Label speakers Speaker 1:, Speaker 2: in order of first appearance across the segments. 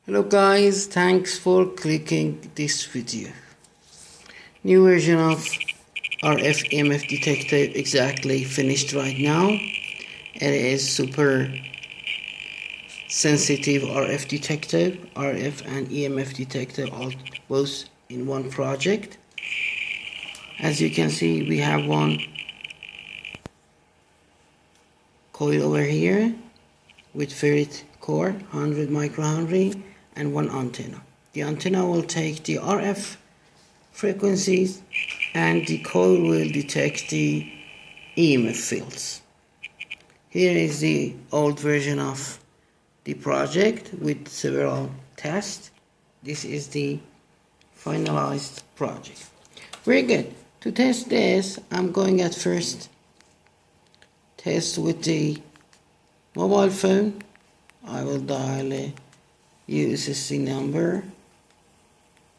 Speaker 1: Hello guys, thanks for clicking this video. New version of RF EMF detector exactly finished right now. It is super sensitive RF detector, RF and EMF detector, all both in one project. As you can see, we have one coil over here with ferrite core 100 microhenry and one antenna. The antenna will take the RF frequencies and the coil will detect the EMF fields. Here is the old version of the project with several tests. This is the finalized project. Very good. To test this, I'm going at first test with the mobile phone. I will dial a USSC number.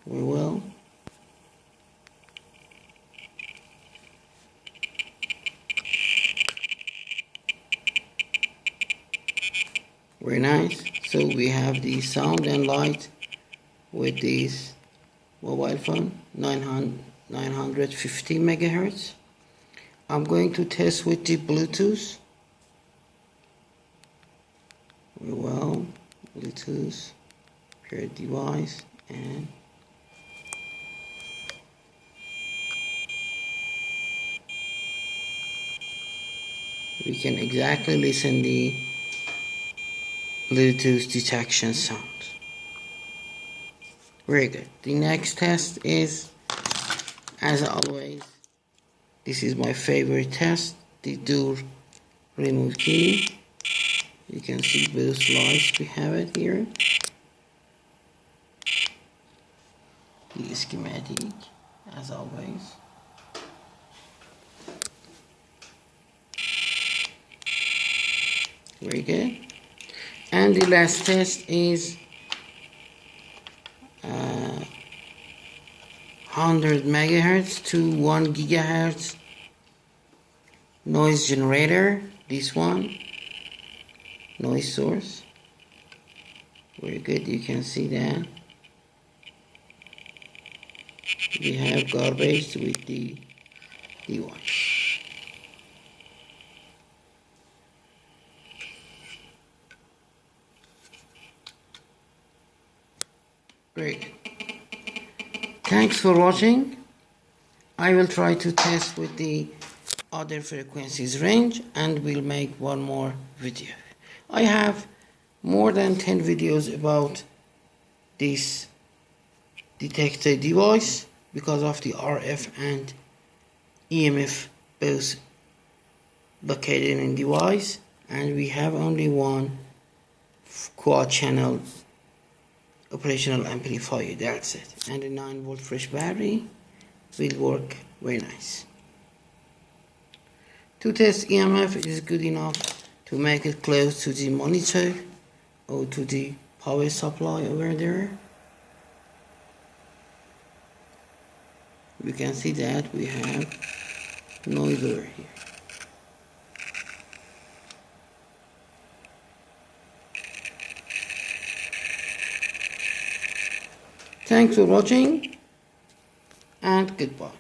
Speaker 1: We will. Very nice. So we have the sound and light with this mobile phone, 950 megahertz. I'm going to test with the Bluetooth. Well, Bluetooth, pair device, and we can exactly listen the Bluetooth detection sound. Very good. The next test is, as always, this is my favorite test, the door remove key. You can see both lights, we have it here. The schematic, as always. Very good. And the last test is 100 megahertz to 1 gigahertz noise generator. This one, noise source. Very good, you can see that. We have garbage with the device. Great. Thanks for watching. I will try to test with the other frequencies range and we'll make one more video. I have more than 10 videos about this detector device because of the RF and EMF both located in device, and we have only one quad channel operational amplifier, that's it, and a 9-volt fresh battery will work very nice. To test EMF, it is good enough to make it close to the monitor or to the power supply over there. We can see that we have noise over here. Thanks for watching and goodbye.